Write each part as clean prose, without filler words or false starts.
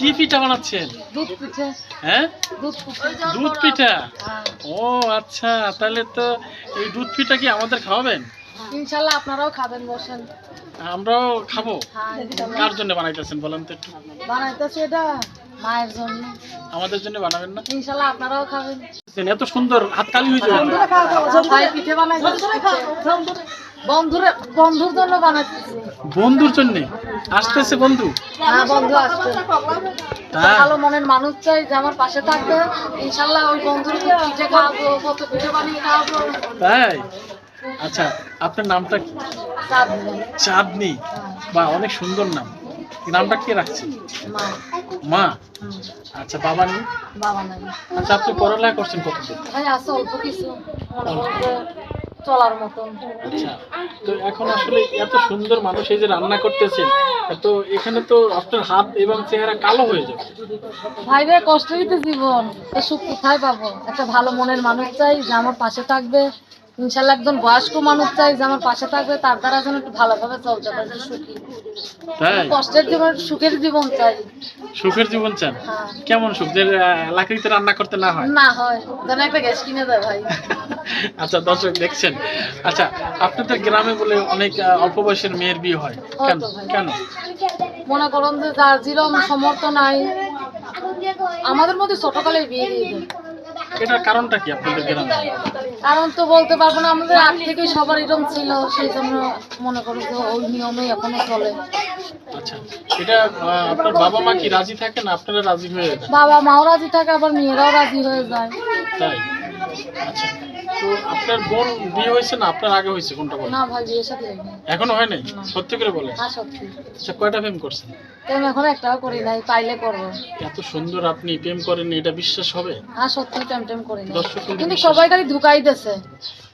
কি পিঠা বানাচ্ছেন? হ্যাঁ, দুধ পিঠা। ও আচ্ছা, তাহলে তো এই দুধ পিঠা কি আমাদের খাওয়াবেন? ইনশাআল্লাহ আপনারাও খাবেন, বসেন। আমরাও খাবো। কার জন্য বানাইতেছেন বলেন তো একটু? বানাইতেছি এটা মায়ের জন্য। আমাদের জন্য বানাবেন না? ইনশাআল্লাহ আপনারাও খাবেন। এত সুন্দর হাততালি হয়ে যাবে। ভাই পিঠে বানাইতেছি বন্ধুর জন্য বানাইতেছি। বন্ধুর জন্য আসতেছে বন্ধু? হ্যাঁ, বন্ধু আসছে। ভালো মনের মানুষ চাই যে আমার পাশে থাকবে। ইনশাআল্লাহ ওই বন্ধুর পিঠে খাওয়াবো, কত পিঠে বানিয়ে খাওয়াবো। তাই? আচ্ছা, আপনার নামটা কি? চাঁদনি। বা অনেক সুন্দর নাম। নামটা কে রাখছে? মা। আচ্ছা, বাবা নেই? বাবা নাই। আচ্ছা, আপনি পড়ালেখা করছেন কতদূর? ভাই আছে অল্প কিছু, চলার মতন। আচ্ছা, তো এখন আসলে এত সুন্দর মানুষ এই যে রান্না করতেছেন, তো এখানে তো আপনার হাত এবং চেহারা কালো হয়ে যাবে। ভাই রে, কষ্টই তো জীবন, তো সুখ কোথায় পাবো? একটা ভালো মনের মানুষ চাই যে আমার পাশে থাকবে। ইনশাল্লাহ একজন বয়স্ক মানুষ চাই যে আমার পাশে থাকবে, তার দ্বারা যেন একটু ভালোভাবে চলতে পারে, সুখী। তাই? কষ্টের জীবন, সুখের জীবন চাই। সুখের জীবন চান? কেমন সুখ? যে লাকড়িতে রান্না করতে না হয়? না হয়, যেন একটা গ্যাস কিনে দেয় ভাই। আচ্ছা, দর্শক দেখছেন। আচ্ছা, আপনাদের গ্রামে বলে অনেক অল্প বয়সের মেয়ের বিয়ে হয়, কেন? কেন মনে করেন যে যার যেরকম সমর্থ নাই, আমাদের মধ্যে ছোটকালে বিয়ে দিয়ে দেয়। এটার কারণটা কি আপনাদের গ্রামে? কারণ তো বলতে পারবো না, আমাদের আগ থেকে সবার এরকম ছিল, সেই জন্য মনে করি যে ওই নিয়মেই এখনো চলে। আচ্ছা, এটা আপনার বাবা মা কি রাজি থাকে না আপনারা রাজি হয়ে যান? বাবা মাও রাজি থাকে, আবার মেয়েরাও রাজি হয়ে যায়। তাই? আচ্ছা, তো আপনার বোন বিয়ে হয়েছে না আপনার আগে হয়েছে, কোনটা বলেন? না ভাই, বিয়ের সাথে এখনো হয় নাই? সত্যি করে বলেন। হ্যাঁ, সত্যি। আচ্ছা, কয়টা প্রেম করছেন? প্রেম এখন একটাও করি নাই, পাইলে করবো। এত সুন্দর আপনি প্রেম করেননি, এটা বিশ্বাস হবে? হ্যাঁ, সত্যি প্রেম করি নাই, দর্শক কিন্তু সবাই খালি ধোঁকাই দিছে।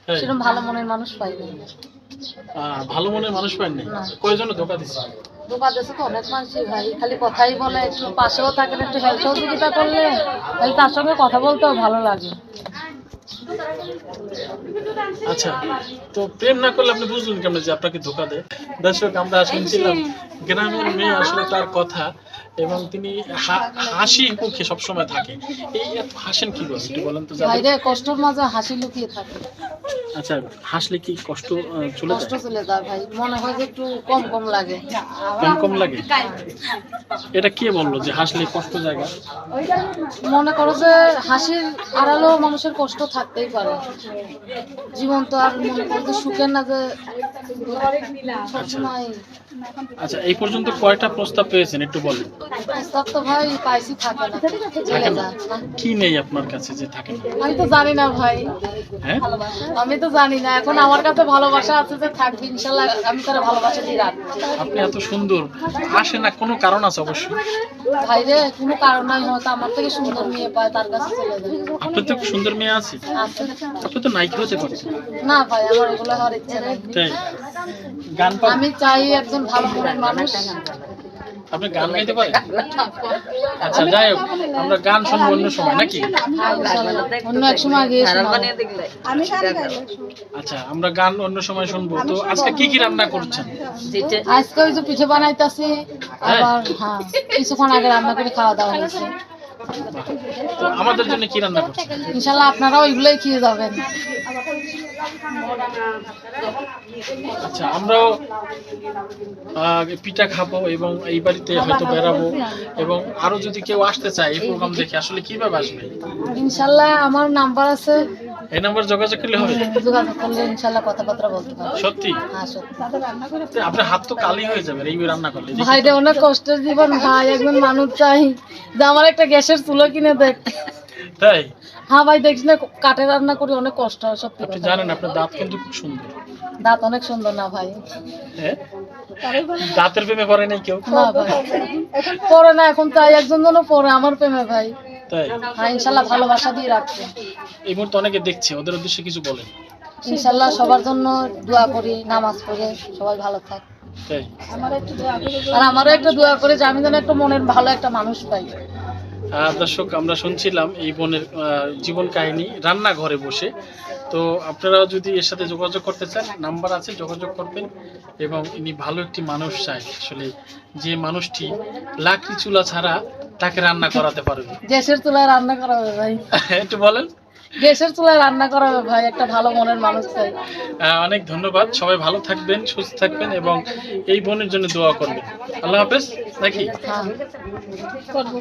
হ্যাঁ। সেরকম ভালো মনের মানুষ পাই নাই। ভালো মনের মানুষ পাননি? কয়জন ধোকা দিচ্ছে? ধোঁকা দিছে তো অনেক মানুষই ভাই, খালি কথাই বলে, একটু পাশেও থাকেন, একটু হেল্প সহযোগিতা করলে তাহলে তার সঙ্গে কথা বলতেও ভালো লাগে। আচ্ছা, তো প্রেম না করলে আপনি বুঝলেন কেমন যে আপনাকে ধোকা দেয়? দর্শক, আমরা শুনছিলাম গ্রামের মেয়ে আসলে তার কথা, এবং তিনি হাসি মুখে সবসময় থাকে। এই এত হাসেন কি বলেন একটু বলেন তো? ভাইরে, কষ্টের মাঝে হাসি লুকিয়ে থাকে। আচ্ছা, হাসলে কি কষ্ট চলে যায়? কষ্ট চলে যায় ভাই, মনে হয় যে একটু কম কম লাগে। কম কম লাগে? এটা কে বললো যে হাসলে কষ্ট জায়গা? মনে করো যে হাসির আড়ালেও মানুষের কষ্ট থাকতেই পারে। জীবন তো আর মনে করো যে সুখের না যে সবসময়। আচ্ছা, এই পর্যন্ত কয়টা প্রস্তাব পেয়েছেন একটু বলেন? প্রস্তাব তো ভাই পাইছি, থাকে না, চলে যায়। কি নেই আপনার কাছে যে থাকে না? আমি তো জানি না ভাই। হ্যাঁ, আমি তো জানি না, এখন আমার কাছে ভালোবাসা আছে যে থাকবে, ইনশাল্লাহ আমি তার ভালোবাসা দিয়ে রাখবো। আপনি এত সুন্দর, আসে না কোনো কারণ আছে অবশ্যই? ভাই রে, কোনো কারণ নাই, হয়তো আমার থেকে সুন্দর মেয়ে পায়, তার কাছে চলে যায়। আপনার তো সুন্দর মেয়ে আছে, আপনি তো নায়িকা হতে পারেন। না ভাই, আমার এগুলো হওয়ার ইচ্ছে নেই। তাই? গান আমি চাই একজন ভালো মনের মানুষ। আপনি গান গাইতে পারেন? আচ্ছা, যাই হোক, আমরা গান শুনবো অন্য সময় নাকি? অন্য এক সময় গিয়ে আচ্ছা, আমরা গান অন্য সময় শুনবো। তো আজকে কি কি রান্না করছেন? আজকে ওই যে পিঠে বানাইতেছি, আবার হ্যাঁ কিছুক্ষণ আগে রান্না করে খাওয়া দাওয়া হয়েছে। তো আমাদের জন্য কি রান্না করছেন? ইনশাল্লাহ আপনারাও ওইগুলোই খেয়ে যাবেন। আচ্ছা, আমরাও পিঠা খাবো এবং এই বাড়িতে হয়তো বেড়াবো, এবং আরো যদি কেউ আসতে চায় এই প্রোগ্রাম দেখে, আসলে কিভাবে আসবে? ইনশাল্লাহ আমার নাম্বার আছে, এই নাম্বার যোগাযোগ করলে হবে? যোগাযোগ করলে ইনশাল্লাহ কথাবার্তা বলতে পারবো। সত্যি? হ্যাঁ, সত্যি। আপনার হাত তো কালি হয়ে যাবে এই রান্না করলে। ভাই রে, অনেক কষ্টের জীবন ভাই, একজন মানুষ চাই যে আমার একটা গ্যাসের চুলো কিনে দেখ। তাই? হ্যাঁ ভাই, দেখিস না কাঠে রান্না করি, অনেক কষ্ট হয়। সত্যি আপনি কথা। জানেন আপনার দাঁত কিন্তু খুব সুন্দর। দাঁত অনেক সুন্দর না ভাই? হ্যাঁ, দাঁতের প্রেমে পড়ে নাই কেউ? না ভাই, পরে না, এখন চাই একজন যেন পরে আমার প্রেমে ভাই। তাই? হ্যাঁ, ইনশাল্লাহ ভালোবাসা দিয়ে রাখবে। এই মুহূর্তে অনেকে দেখছে, ওদের উদ্দেশ্যে কিছু বলেন। ইনশাল্লাহ সবার জন্য দোয়া করি, নামাজ পড়ে সবাই ভালো থাক। তাই? আর আমারও একটা দোয়া করে যে আমি যেন একটা মনের ভালো একটা মানুষ পাই। দর্শক, আমরা শুনছিলাম এই বোনের জীবন কাহিনী রান্নাঘরে বসে। তো আপনারা যদি এর সাথে যোগাযোগ করতে চান, নাম্বার আছে, যোগাযোগ করবেন। এবং ইনি ভালো একটি মানুষ চাই আসলে, যে মানুষটি লাকড়ি চুলা ছাড়া তাকে রান্না করাতে পারবে। গ্যাসের চুলায় রান্না করাবে ভাই, একটু বলেন। গ্যাসের চুলায় রান্না করাবে ভাই, একটা ভালো মনের মানুষ চাই। অনেক ধন্যবাদ, সবাই ভালো থাকবেন, সুস্থ থাকবেন এবং এই বোনের জন্য দোয়া করবেন। আল্লাহ হাফেজ নাকি? হ্যাঁ করবো।